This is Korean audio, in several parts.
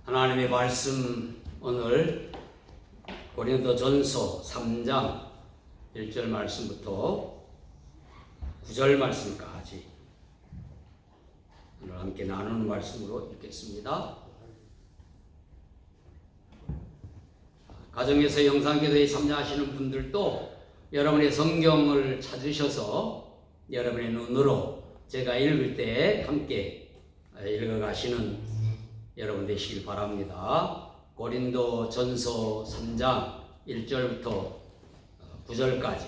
하나님의 말씀 오늘 고린도전서 3장 1절 말씀부터 9절 말씀까지 오늘 함께 나누는 말씀으로 읽겠습니다. 가정에서 영상기도에 참여하시는 분들도 여러분의 성경을 찾으셔서 여러분의 눈으로 제가 읽을 때 함께 읽어가시는 여러분 되시길 바랍니다. 고린도전서 3장 1절부터 9절까지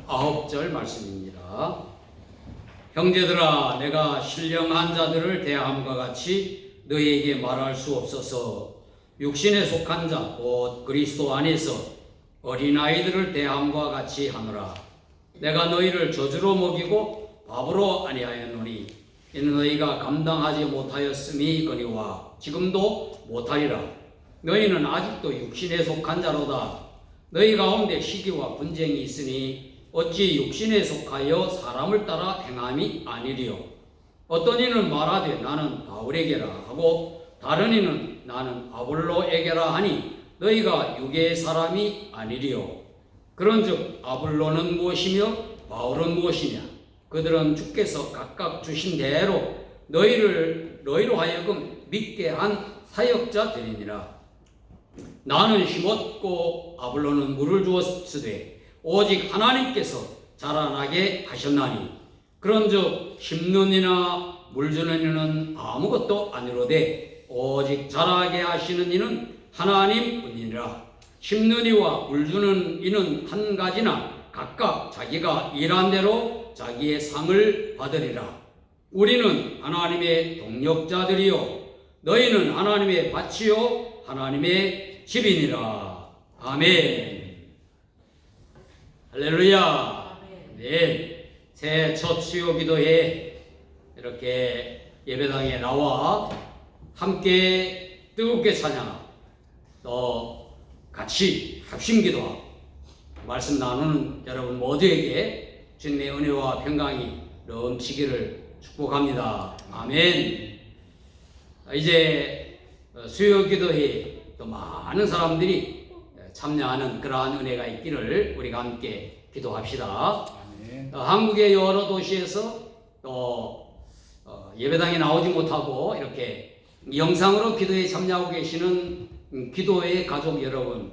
9절 말씀입니다. 형제들아, 내가 신령한 자들을 대함과 같이 너희에게 말할 수 없어서 육신에 속한 자 곧 그리스도 안에서 어린아이들을 대함과 같이 하노라. 내가 너희를 저주로 먹이고 밥으로 아니하였노니 이는 너희가 감당하지 못하였음이거니와 지금도 못하리라. 너희는 아직도 육신에 속한 자로다. 너희 가운데 시기와 분쟁이 있으니 어찌 육신에 속하여 사람을 따라 행함이 아니리요. 어떤 이는 말하되 나는 바울에게라 하고 다른 이는 나는 아볼로에게라 하니 너희가 육의 사람이 아니리요. 그런즉 아볼로는 무엇이며 바울은 무엇이냐? 그들은 주께서 각각 주신 대로 너희로 하여금 믿게 한 사역자들이니라. 나는 심었고 아볼로는 물을 주었으되 오직 하나님께서 자라나게 하셨나니 그런즉 심는 이나 물 주는 이는 아무것도 아니로되 오직 자라게 하시는 이는 하나님뿐이니라. 심는 이와 물 주는 이는 한 가지나 각각 자기가 일한 대로 자기의 상을 받으리라. 우리는 하나님의 동력자들이요 너희는 하나님의 밭이요 하나님의 집이니라. 아멘. 할렐루야. 네, 새 첫 수요 기도에 이렇게 예배당에 나와 함께 뜨겁게 찬양하고 또 같이 합심 기도하고 말씀 나누는 여러분 모두에게 주님의 은혜와 평강이 넘치기를 축복합니다. 아멘. 이제 수요 기도에 또 많은 사람들이 참여하는 그러한 은혜가 있기를 우리가 함께 기도합시다. 한국의 여러 도시에서 또 예배당에 나오지 못하고 이렇게 영상으로 기도에 참여하고 계시는 기도의 가족 여러분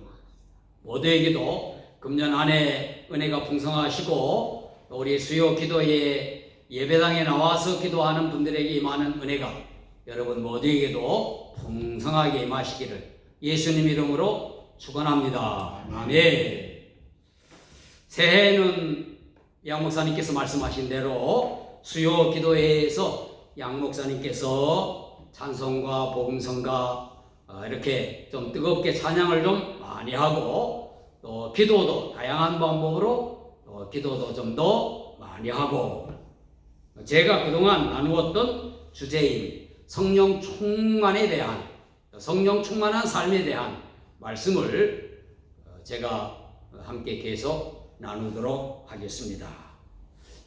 모두에게도 금년 한 해 은혜가 풍성하시고 우리 수요 기도에 예배당에 나와서 기도하는 분들에게 임하는 은혜가 여러분 모두에게도 풍성하게 임하시기를 예수님 이름으로 축원합니다. 아멘. 새해는 양 목사님께서 말씀하신 대로 수요 기도회에서 양 목사님께서 찬송과 복음성가 이렇게 좀 뜨겁게 찬양을 좀 많이 하고 또 기도도 다양한 방법으로 기도도 좀 더 많이 하고 제가 그동안 나누었던 주제인 성령 충만에 대한 성령 충만한 삶에 대한 말씀을 제가 함께 계속 나누도록 하겠습니다.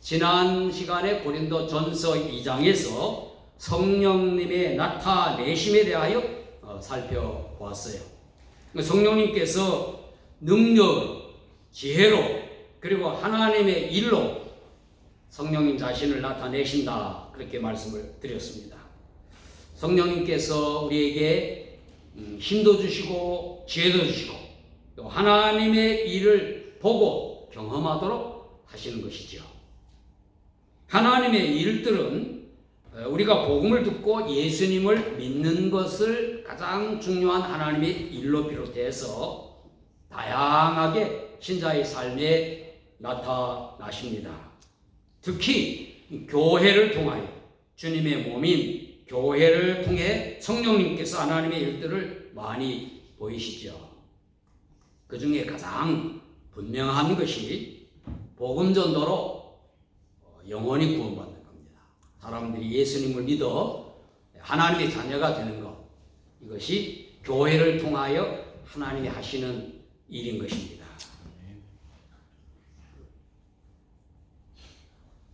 지난 시간에 고린도전서 2장에서 성령님의 나타내심에 대하여 살펴보았어요. 성령님께서 능력, 지혜로 그리고 하나님의 일로 성령님 자신을 나타내신다 그렇게 말씀을 드렸습니다. 성령님께서 우리에게 힘도 주시고 지혜도 주시고 또 하나님의 일을 보고 경험하도록 하시는 것이죠. 하나님의 일들은 우리가 복음을 듣고 예수님을 믿는 것을 가장 중요한 하나님의 일로 비롯해서 다양하게 신자의 삶에 나타나십니다. 특히 교회를 통하여 주님의 몸인 교회를 통해 성령님께서 하나님의 일들을 많이 보이시죠. 그 중에 가장 분명한 것이 복음 전도로 영혼이 구원받는 겁니다. 사람들이 예수님을 믿어 하나님의 자녀가 되는 것, 이것이 교회를 통하여 하나님이 하시는 일인 것입니다.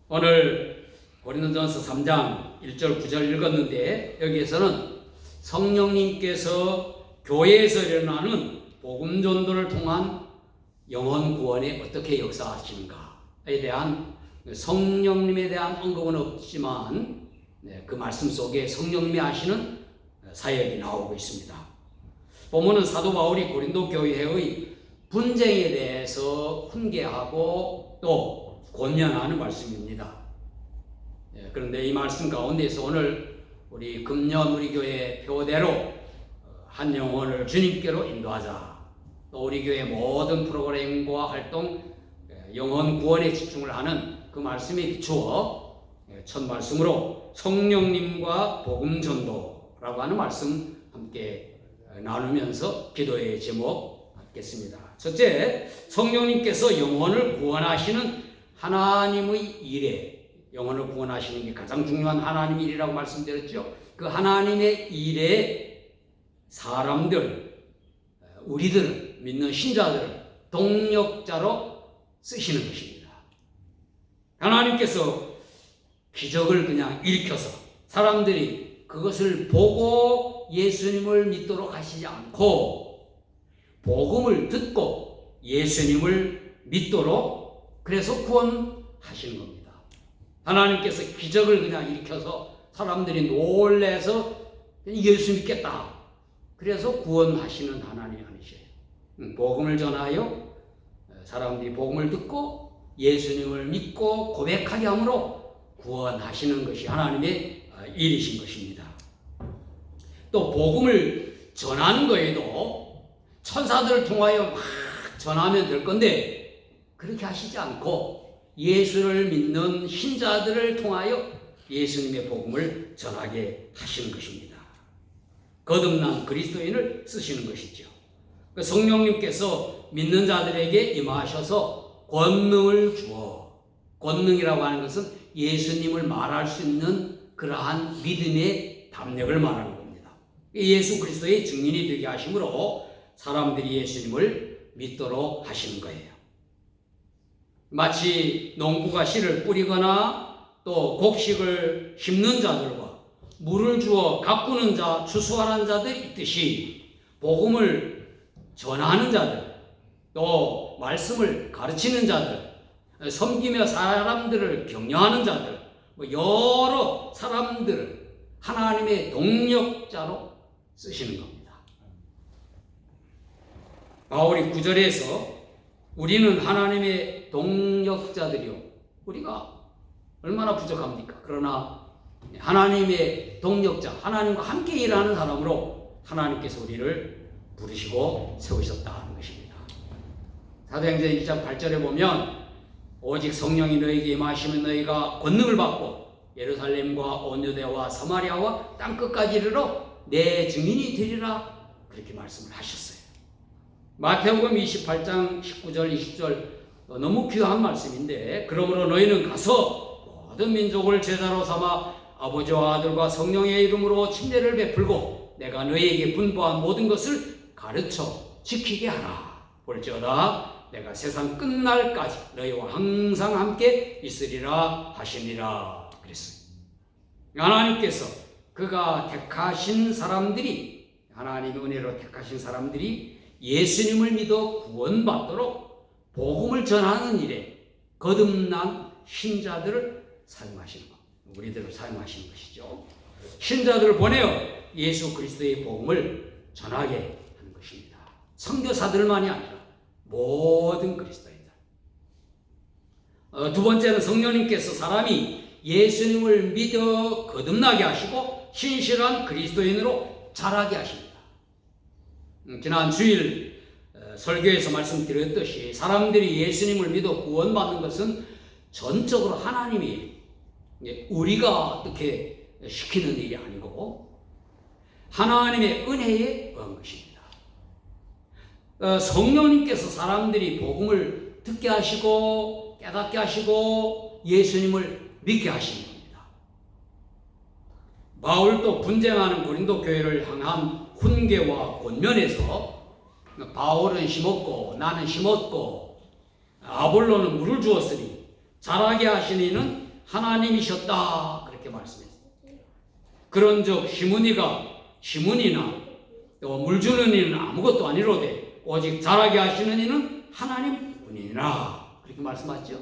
오늘 고린도전서 3장 1절 9절 읽었는데 여기에서는 성령님께서 교회에서 일어나는 복음 전도를 통한 영혼 구원에 어떻게 역사하시는가에 대한 성령님에 대한 언급은 없지만 그 말씀 속에 성령님이 하시는 사역이 나오고 있습니다. 본문은 사도 바울이 고린도 교회의 분쟁에 대해서 훈계하고 또 권면하는 말씀입니다. 그런데 이 말씀 가운데서 오늘 우리 금년 우리 교회 표대로 한 영혼을 주님께로 인도하자. 또 우리 교회 모든 프로그램과 활동, 영혼 구원에 집중을 하는 그 말씀에 비추어 첫 말씀으로 성령님과 복음 전도라고 하는 말씀 함께 나누면서 기도의 제목 받겠습니다. 첫째, 성령님께서 영혼을 구원하시는 하나님의 일에, 영혼을 구원하시는 게 가장 중요한 하나님의 일이라고 말씀드렸죠. 그 하나님의 일에 사람들, 우리들, 믿는 신자들을 동력자로 쓰시는 것입니다. 하나님께서 기적을 그냥 일으켜서 사람들이 그것을 보고 예수님을 믿도록 하시지 않고 복음을 듣고 예수님을 믿도록 그래서 구원하시는 겁니다. 하나님께서 기적을 그냥 일으켜서 사람들이 놀래서 예수 믿겠다. 그래서 구원하시는 하나님이 아니셔요. 복음을 전하여 사람들이 복음을 듣고 예수님을 믿고 고백하게 함으로 구원하시는 것이 하나님의 일이신 것입니다. 또 복음을 전하는 거에도 천사들을 통하여 막 전하면 될 건데 그렇게 하시지 않고 예수를 믿는 신자들을 통하여 예수님의 복음을 전하게 하시는 것입니다. 거듭난 그리스도인을 쓰시는 것이죠. 성령님께서 믿는 자들에게 임하셔서 권능을 주어, 권능이라고 하는 것은 예수님을 말할 수 있는 그러한 믿음의 담력을 말하는 겁니다. 예수 그리스도의 증인이 되게 하심으로 사람들이 예수님을 믿도록 하시는 거예요. 마치 농부가 씨를 뿌리거나 또 곡식을 심는 자들과 물을 주어 가꾸는 자, 추수하는 자들이 있듯이 복음을 전하는 자들, 또 말씀을 가르치는 자들, 섬기며 사람들을 격려하는 자들, 여러 사람들을 하나님의 동력자로 쓰시는 겁니다. 바울이 9절에서 우리는 하나님의 동력자들이요. 우리가 얼마나 부족합니까? 그러나 하나님의 동력자, 하나님과 함께 일하는 사람으로 하나님께서 우리를 부르시고 세우셨다는 것입니다. 사도행전 1장 8절에 보면 오직 성령이 너희에게 임하시면 너희가 권능을 받고 예루살렘과 온 유대와 사마리아와 땅끝까지 이르러 내 증인이 되리라 그렇게 말씀을 하셨어요. 마태복음 28장 19절 20절 너무 귀한 말씀인데 그러므로 너희는 가서 모든 민족을 제자로 삼아 아버지와 아들과 성령의 이름으로 침례를 베풀고 내가 너희에게 분부한 모든 것을 가르쳐 지키게 하라. 볼지어다 내가 세상 끝날까지 너희와 항상 함께 있으리라 하시니라 그랬어요. 하나님께서 그가 택하신 사람들이, 하나님의 은혜로 택하신 사람들이 예수님을 믿어 구원받도록 복음을 전하는 일에 거듭난 신자들을 사용하시는 것, 우리들을 사용하시는 것이죠. 신자들을 보내어 예수 그리스도의 복음을 전하게 하는 것입니다. 선교사들만이 아니라 모든 그리스도인들. 두 번째는 성령님께서 사람이 예수님을 믿어 거듭나게 하시고 신실한 그리스도인으로 자라게 하십니다. 지난 주일 설교에서 말씀드렸듯이 사람들이 예수님을 믿어 구원받는 것은 전적으로 하나님이 우리가 어떻게 시키는 일이 아니고 하나님의 은혜에 의한 것입니다. 성령님께서 사람들이 복음을 듣게 하시고 깨닫게 하시고 예수님을 믿게 하시는 겁니다. 바울도 분쟁하는 고린도 교회를 향한 훈계와 권면에서 바울은 심었고 나는 심었고 아볼로는 물을 주었으니 자라게 하신 이는 하나님이셨다 그렇게 말씀했습니다. 그런즉 심은 이가 시문이나 또 물 주는 이는 아무것도 아니로되 오직 자라게 하시는 이는 하나님 뿐이니라. 그렇게 말씀하죠.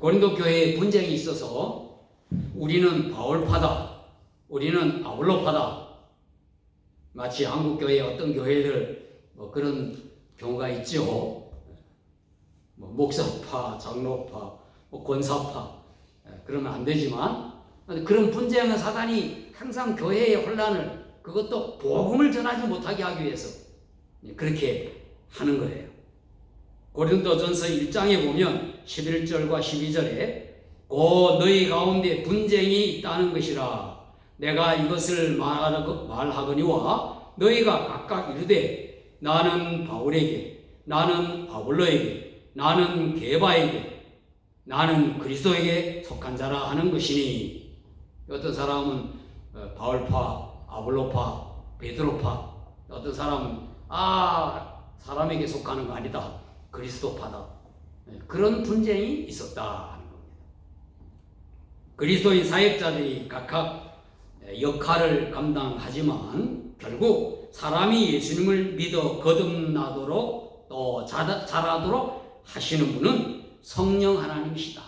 고린도 교회에 분쟁이 있어서 우리는 바울파다, 우리는 아볼로파다. 마치 한국 교회 어떤 교회들 그런 경우가 있죠. 목사파, 장로파, 권사파 그러면 안 되지만 그런 분쟁은 사단이 항상 교회의 혼란을 그것도 복음을 전하지 못하게 하기 위해서 그렇게 하는 거예요. 고린도전서 1장에 보면 11절과 12절에 곧 너희 가운데 분쟁이 있다는 것이라 내가 이것을 말하거니와 너희가 각각 이르되 나는 바울에게 나는 아볼로에게 나는 게바에게 나는 그리스도에게 속한 자라 하는 것이니 어떤 사람은 바울파, 아볼로파, 베드로파 어떤 사람은 사람에게 속하는 거 아니다 그리스도파다 그런 분쟁이 있었다 하는 겁니다. 그리스도인 사역자들이 각각 역할을 감당하지만 결국 사람이 예수님을 믿어 거듭나도록 또 자라도록 하시는 분은 성령 하나님이시다.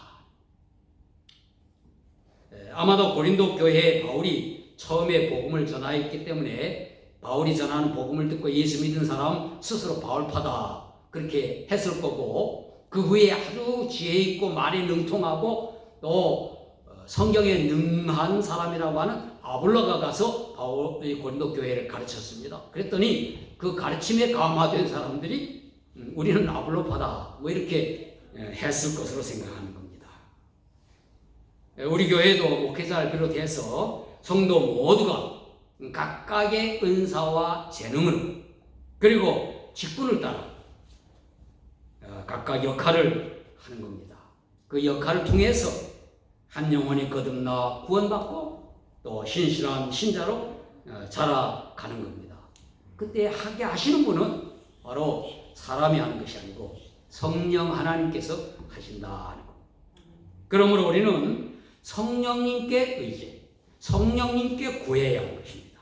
아마도 고린도 교회에 바울이 처음에 복음을 전하였기 때문에 바울이 전하는 복음을 듣고 예수 믿은 사람 스스로 바울파다 그렇게 했을 거고 그 후에 아주 지혜 있고 말이 능통하고 또 성경에 능한 사람이라고 하는 아볼로가 가서 바울의 고린도 교회를 가르쳤습니다. 그랬더니 그 가르침에 감화된 사람들이 우리는 아볼로파다 이렇게 했을 것으로 생각하는 겁니다. 우리 교회도 목회자를 비롯해서 성도 모두가 각각의 은사와 재능으로 그리고 직분을 따라 각각 역할을 하는 겁니다. 그 역할을 통해서 한 영혼이 거듭나 구원받고 또 신실한 신자로 자라가는 겁니다. 그때 하게 하시는 분은 바로 사람이 하는 것이 아니고 성령 하나님께서 하신다는 겁니다. 그러므로 우리는 성령님께 의지해 성령님께 구해야 하는 것입니다.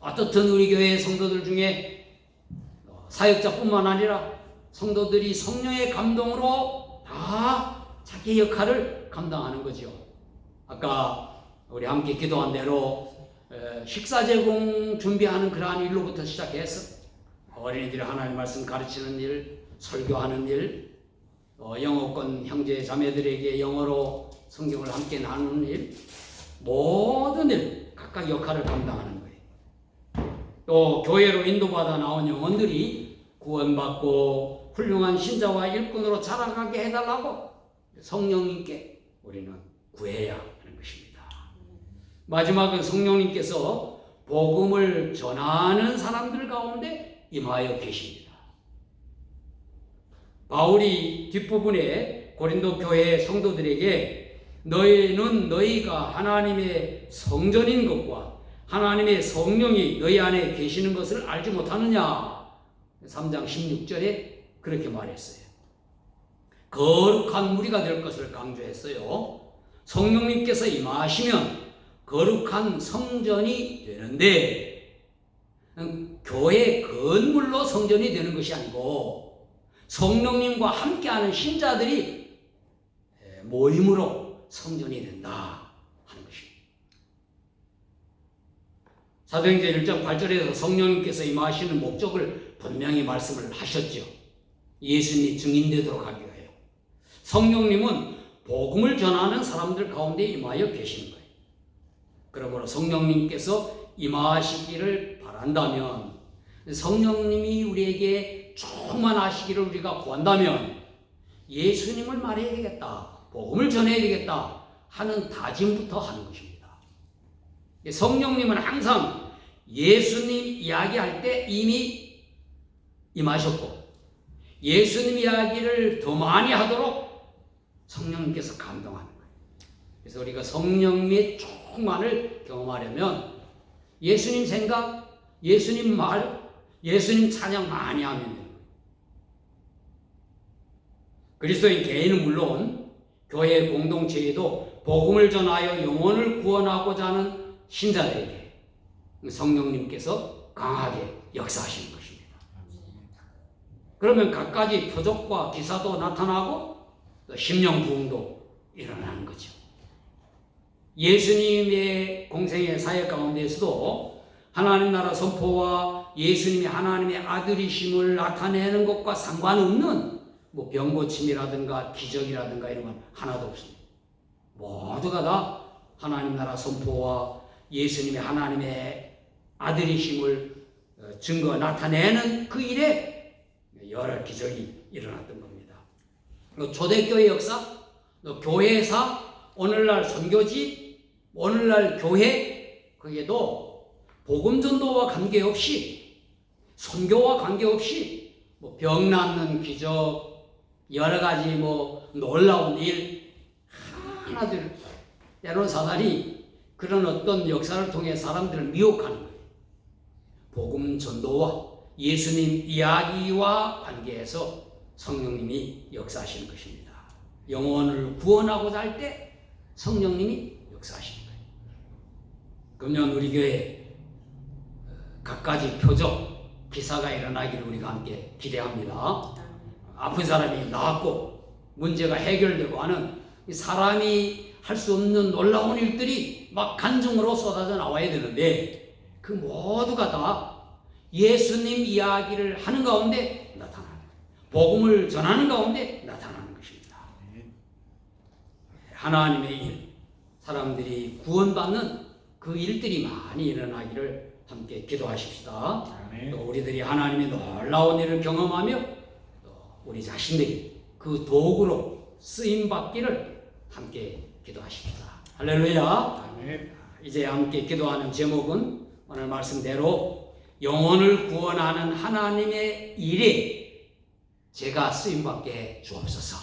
어떻든 우리 교회 성도들 중에 사역자뿐만 아니라 성도들이 성령의 감동으로 다 자기 역할을 감당하는 거죠. 아까 우리 함께 기도한 대로 식사 제공 준비하는 그러한 일로부터 시작해서 어린이들이 하나님 말씀 가르치는 일, 설교하는 일, 영어권 형제 자매들에게 영어로 성경을 함께 나누는 일, 모든 일 각각 역할을 감당하는 거예요. 또 교회로 인도받아 나온 영혼들이 구원받고 훌륭한 신자와 일꾼으로 자라가게 해달라고 성령님께 우리는 구해야 하는 것입니다. 마지막은 성령님께서 복음을 전하는 사람들 가운데 임하여 계십니다. 바울이 뒷부분에 고린도 교회 성도들에게 너희는 너희가 하나님의 성전인 것과 하나님의 성령이 너희 안에 계시는 것을 알지 못하느냐 3장 16절에 그렇게 말했어요. 거룩한 무리가 될 것을 강조했어요. 성령님께서 임하시면 거룩한 성전이 되는데 교회 건물로 성전이 되는 것이 아니고 성령님과 함께하는 신자들이 모임으로 성전이 된다 하는 것입니다. 사도행전 1장 8절에서 성령님께서 임하시는 목적을 분명히 말씀을 하셨죠. 예수님이 증인되도록 하기 위하여. 성령님은 복음을 전하는 사람들 가운데 임하여 계시는 거예요. 그러므로 성령님께서 임하시기를 바란다면 성령님이 우리에게 충만하시기를 우리가 구한다면 예수님을 말해야 되겠다. 복음을 전해야 되겠다 하는 다짐부터 하는 것입니다. 성령님은 항상 예수님 이야기할 때 이미 임하셨고 예수님 이야기를 더 많이 하도록 성령님께서 감동하는 거예요. 그래서 우리가 성령님의 충만을 경험하려면 예수님 생각, 예수님 말, 예수님 찬양 많이 하면 돼요. 그리스도인 개인은 물론 교회 공동체에도 복음을 전하여 영혼을 구원하고자 하는 신자들에게 성령님께서 강하게 역사하시는 것입니다. 그러면 갖가지 표적과 기사도 나타나고 심령 부흥도 일어나는 거죠. 예수님의 공생의 사역 가운데서도 하나님 나라 선포와 예수님이 하나님의 아들이심을 나타내는 것과 상관없는 뭐 병고침이라든가 기적이라든가 이런 건 하나도 없습니다. 모두가 다 하나님 나라 선포와 예수님이 하나님의 아들이심을 증거 나타내는 그 일에 여러 기적이 일어났던 겁니다. 초대교회 역사, 교회사, 오늘날 선교지, 오늘날 교회, 거기에도 복음 전도와 관계없이, 선교와 관계없이 병 낫는 기적, 여러 가지 놀라운 일 하나들, 때로는 사단이 그런 어떤 역사를 통해 사람들을 미혹하는 거예요. 복음 전도와 예수님 이야기와 관계해서 성령님이 역사하시는 것입니다. 영혼을 구원하고자 할 때 성령님이 역사하시는 거예요. 금년 우리 교회 갖가지 표적, 기사가 일어나기를 우리가 함께 기대합니다. 아픈 사람이 나았고 문제가 해결되고 하는 사람이 할 수 없는 놀라운 일들이 막 간증으로 쏟아져 나와야 되는데 그 모두가 다 예수님 이야기를 하는 가운데 나타나는, 복음을 전하는 가운데 나타나는 것입니다. 하나님의 일, 사람들이 구원받는 그 일들이 많이 일어나기를 함께 기도하십시다. 또 우리들이 하나님의 놀라운 일을 경험하며 또 우리 자신들이 그 도구로 쓰임받기를 함께 기도하십시다. 할렐루야. 이제 함께 기도하는 제목은 오늘 말씀대로 영혼을 구원하는 하나님의 일에 제가 쓰임받게 주옵소서.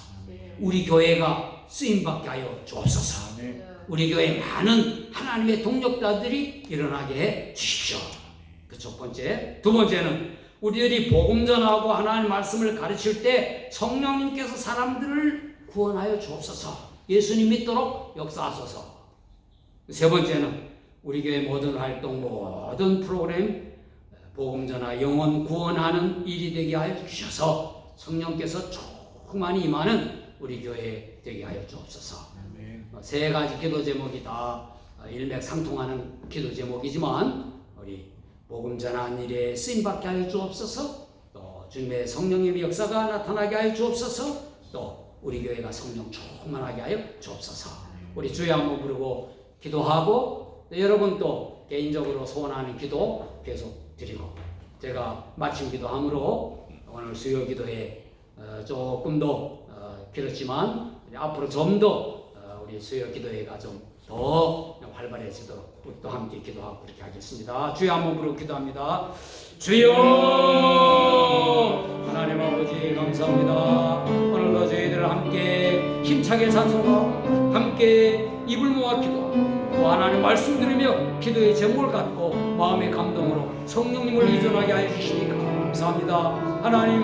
우리 교회가 쓰임받게 하여 주옵소서. 우리 교회에 많은 하나님의 동력자들이 일어나게 해 주십시오. 그 첫 번째. 두 번째는 우리들이 복음 전하고 하나님 말씀을 가르칠 때 성령님께서 사람들을 구원하여 주옵소서. 예수님 믿도록 역사하소서. 세 번째는 우리 교회 모든 활동, 모든 프로그램 복음 전하 영혼 구원하는 일이 되게 하여 주셔서 성령께서 충만히 임하는 우리 교회 되게 하여 주옵소서. 세 가지 기도 제목이 다 일맥상통하는 기도 제목이지만 우리 복음 전하는 일에 쓰임받게 하여 주옵소서. 또 주님의 성령님의 역사가 나타나게 하여 주옵소서. 또 우리 교회가 성령 충만하게 하여 주옵소서. 우리 주여 한번 부르고 기도하고 또 여러분 또 개인적으로 소원하는 기도 계속 드리고 제가 마침 기도함으로 오늘 수요 기도에 조금 더 길었지만 앞으로 좀 더 우리 수요 기도회가 좀 더 활발해지도록 또 함께 기도하고 그렇게 하겠습니다. 주여 한번 부르고 기도합니다. 주여 하나님 아버지 감사합니다. 오늘도 저희들 함께 힘차게 찬송하고 함께 입을 모아 기도하고 또 하나님 말씀 들으며 기도의 제목을 갖고 마음의 감동으로 성령님을 의존하게 하여 주시니 감사합니다. 하나님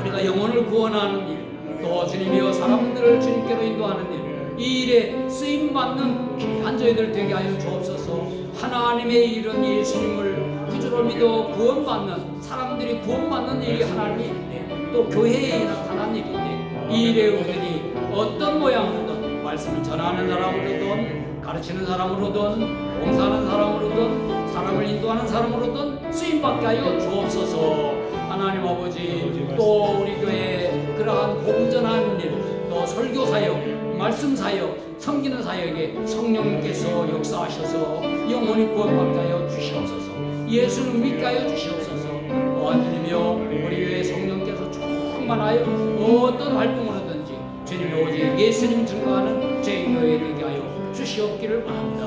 우리가 영혼을 구원하는 일, 또 주님이여 사람들을 주님께로 인도하는 일, 이 일에 쓰임받는 귀한 저희들 되게 하여 주옵소서. 하나님의 일은 예수님을 구주로 믿어 구원받는 사람들이 구원받는 일이 하나님의 일인데 또 교회에 나타난 일인데 이 일에 우리들이 어떤 모양으로든 말씀을 전하는 사람으로든 가르치는 사람으로든 봉사하는 사람으로든 사람을 인도하는 사람으로든 쓰임받게 하여 주옵소서. 하나님 아버지 또 우리 교회에 그러한 복음 전하는 일, 또 설교 사역, 말씀 사역, 섬기는 사역에 성령님께서 역사하셔서 영혼이 구원받게 하여 주시옵소서. 예수를 믿게 하여 주시옵소서. 주님이여 우리 교회 성령께서 충만하여 어떤 활동을 하든지 주님의 오직 예수님 증거하는 제2교회 되게 하여 주시옵기를 원합니다.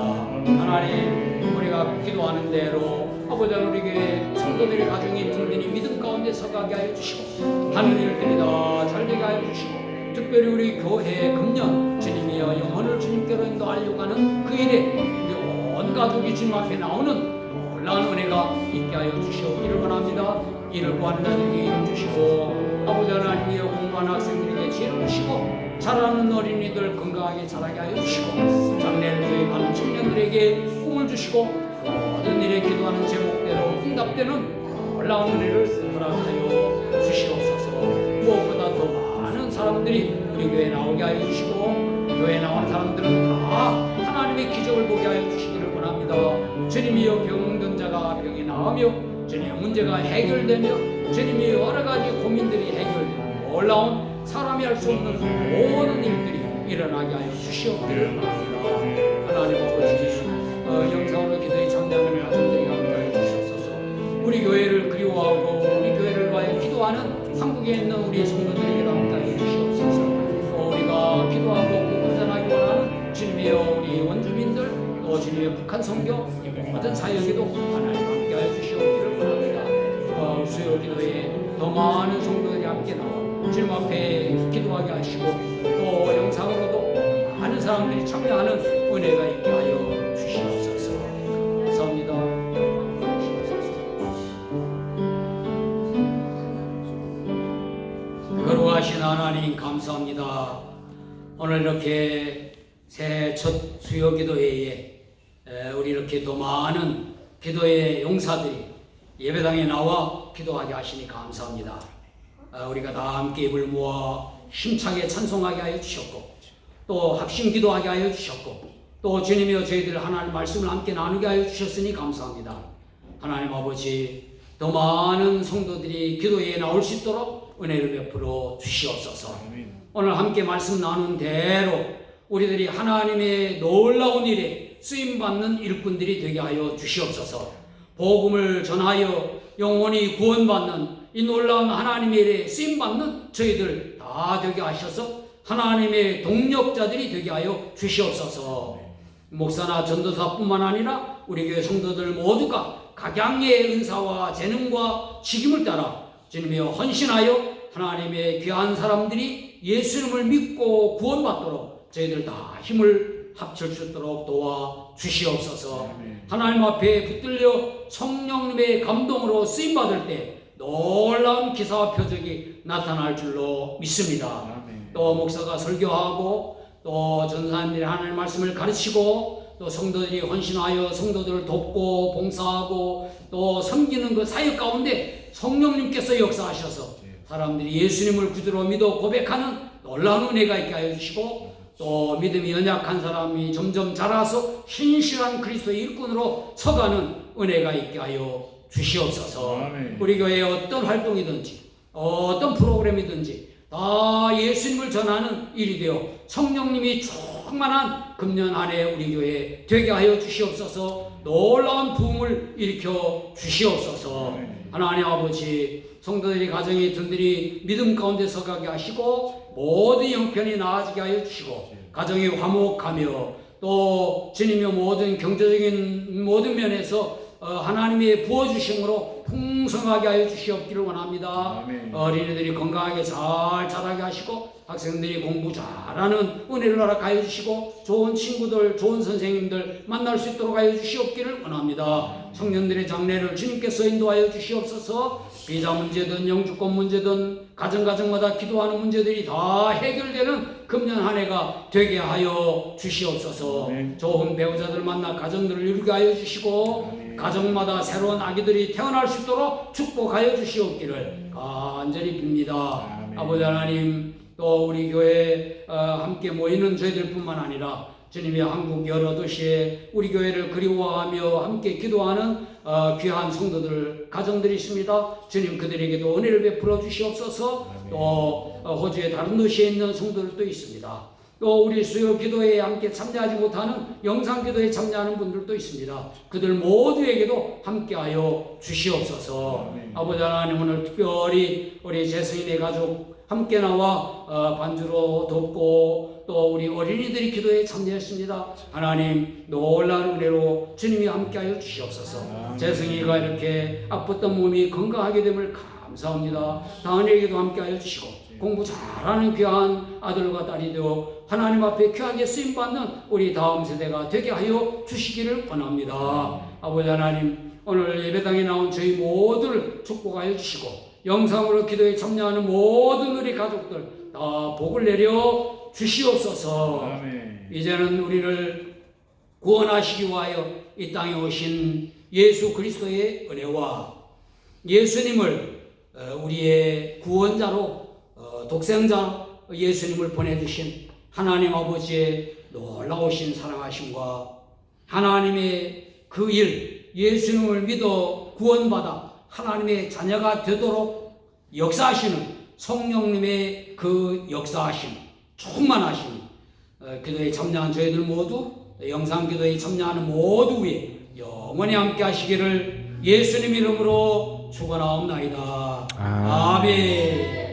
하나님 우리가 기도하는 대로 아버지 우리 교회 성도들의 가정이 든든히 믿음 가운데 서가게 하여 주시고 하는 일들이 다 잘되게 하여 주시고 특별히 우리 교회 금년 주님이여 영혼을 주님께로 인도하려고 하는 그 일에 우리 온 가족이 주님 앞에 나오는 놀라운 은혜가 있게 하여 주시옵기를 원합니다. 이를 구하는 자들에게 이름 주시고 아버지 하나님이여 공부하는 학생들에게 지혜를 주시고 자라는 어린이들 건강하게 자라게 하여 주시고 장래를 위해 가는 청년들에게 꿈을 주시고 모든 일에 기도하는 제목대로 응답되는 놀라운 은혜를 허락하여 주시옵소서. 무엇보다 더 많은 사람들이 우리 교회에 나오게 하여 주시고 교회에 나온 사람들은 다 하나님의 기적을 보게 하여 주시기를 원합니다. 주님이여 병든 자가 병이 나으며 주님의 문제가 해결되며 주님이 여러 가지 고민들이 해결되고 놀라운 사람이 할 수 없는 모든 일들이 일어나게 하여 주시옵기를 바랍니다. 하나님 아버지 영상으로 기도에 참여하는 가정들이 함께하여 주시옵소서. 우리 교회를 그리워하고 우리 교회를 위하여 기도하는 한국에 있는 우리 성도들에게도 함께하여 주시옵소서. 우리가 기도하고 구원하기 원하는 주님이여 우리 원주민들 또 주님의 북한 선교 이 모든 사역에도 하나님 함께하여 주시옵기를 원합니다. 수요 기도에 더 많은 성도들이 함께 나와 주님 앞에 기도하게 하시고 또 영상으로도 많은 사람들이 참여하는 은혜가 있게 하여 주시옵소서. 감사합니다. 거룩하신 하나님 감사합니다. 오늘 이렇게 새해 첫 수요 기도회에 우리 이렇게 더 많은 기도의 용사들이 예배당에 나와 기도하게 하시니 감사합니다. 우리가 다 함께 입을 모아 힘차게 찬송하게 하여 주셨고 또 합심 기도하게 하여 주셨고 또 주님이여 저희들 하나님 말씀을 함께 나누게 하여 주셨으니 감사합니다. 하나님 아버지 더 많은 성도들이 기도에 나올 수 있도록 은혜를 베풀어 주시옵소서. 오늘 함께 말씀 나눈 대로 우리들이 하나님의 놀라운 일에 쓰임받는 일꾼들이 되게 하여 주시옵소서. 복음을 전하여 영원히 구원받는 이 놀라운 하나님의 일에 쓰임받는 저희들 다 되게 하셔서 하나님의 동력자들이 되게 하여 주시옵소서. 목사나 전도사뿐만 아니라 우리 교회 성도들 모두가 각양의 은사와 재능과 직임을 따라 주님이여 헌신하여 하나님의 귀한 사람들이 예수님을 믿고 구원받도록 저희들 다 힘을 합칠 수 있도록 도와 주시옵소서. 하나님 앞에 붙들려 성령님의 감동으로 쓰임받을 때 놀라운 기사와 표적이 나타날 줄로 믿습니다. 또 목사가 설교하고 또 전사님들이 하나님의 말씀을 가르치고 또 성도들이 헌신하여 성도들을 돕고 봉사하고 또 섬기는 그 사역 가운데 성령님께서 역사하셔서 사람들이 예수님을 구주로 믿어 고백하는 놀라운 은혜가 있게 하여 주시고 또 믿음이 연약한 사람이 점점 자라서 신실한 그리스도의 일꾼으로 서가는 은혜가 있게 하여 주시옵소서. 아멘. 우리 교회의 어떤 활동이든지 어떤 프로그램이든지 다 예수님을 전하는 일이 되어 성령님이 충만한 금년 안에 우리 교회에 되게 하여 주시옵소서. 놀라운 부흥을 일으켜 주시옵소서. 하나님 아버지 성도들이 가정이 든든히 믿음 가운데 서가게 하시고 모든 형편이 나아지게 하여 주시고 가정이 화목하며 또 주님의 모든 경제적인 모든 면에서 하나님의 부어주심으로 풍성하게 하여 주시옵기를 원합니다. 아멘. 어린이들이 건강하게 잘 자라게 하시고 학생들이 공부 잘하는 은혜를 허락하여 주시고 좋은 친구들 좋은 선생님들 만날 수 있도록 하여 주시옵기를 원합니다. 청년들의 장래를 주님께서 인도하여 주시옵소서. 비자 문제든 영주권 문제든 가정마다 기도하는 문제들이 다 해결되는 금년 한 해가 되게 하여 주시옵소서. 좋은 배우자들 만나 가정들을 이루게 하여 주시고 가정마다 새로운 아기들이 태어날 수 있도록 축복하여 주시옵기를 간절히 빕니다. 아버지 하나님 또 우리 교회에 함께 모이는 저희들뿐만 아니라 주님의 한국 여러 도시에 우리 교회를 그리워하며 함께 기도하는 귀한 성도들 가정들이 있습니다. 주님 그들에게도 은혜를 베풀어 주시옵소서. 또 호주의 다른 도시에 있는 성도들도 있습니다. 또 우리 수요 기도에 함께 참여하지 못하는 영상 기도에 참여하는 분들도 있습니다. 그들 모두에게도 함께하여 주시옵소서. 아버지 하나님 오늘 특별히 우리 재성인의 가족 함께 나와 반주로 돕고 또 우리 어린이들이 기도에 참여했습니다. 하나님 놀라운 은혜로 주님이 함께하여 주시옵소서. 재성이가 이렇게 아팠던 몸이 건강하게 됨을 감사합니다. 다은에게도 함께하여 주시고 공부 잘하는 귀한 아들과 딸이 되어 하나님 앞에 귀하게 쓰임받는 우리 다음 세대가 되게 하여 주시기를 원합니다. 아버지 하나님 오늘 예배당에 나온 저희 모두를 축복하여 주시고 영상으로 기도에 참여하는 모든 우리 가족들 다 복을 내려 주시옵소서. 아멘. 이제는 우리를 구원하시기 위하여 이 땅에 오신 예수 그리스도의 은혜와 예수님을 우리의 구원자로 독생자 예수님을 보내주신 하나님 아버지의 놀라우신 사랑하심과 하나님의 그 일, 예수님을 믿어 구원받아 하나님의 자녀가 되도록 역사하시는 성령님의 그 역사하심, 충만하심, 기도에 참여한 저희들 모두, 영상 기도에 참여하는 모두 위에 영원히 함께 하시기를 예수님 이름으로 축원하옵나이다. 아멘.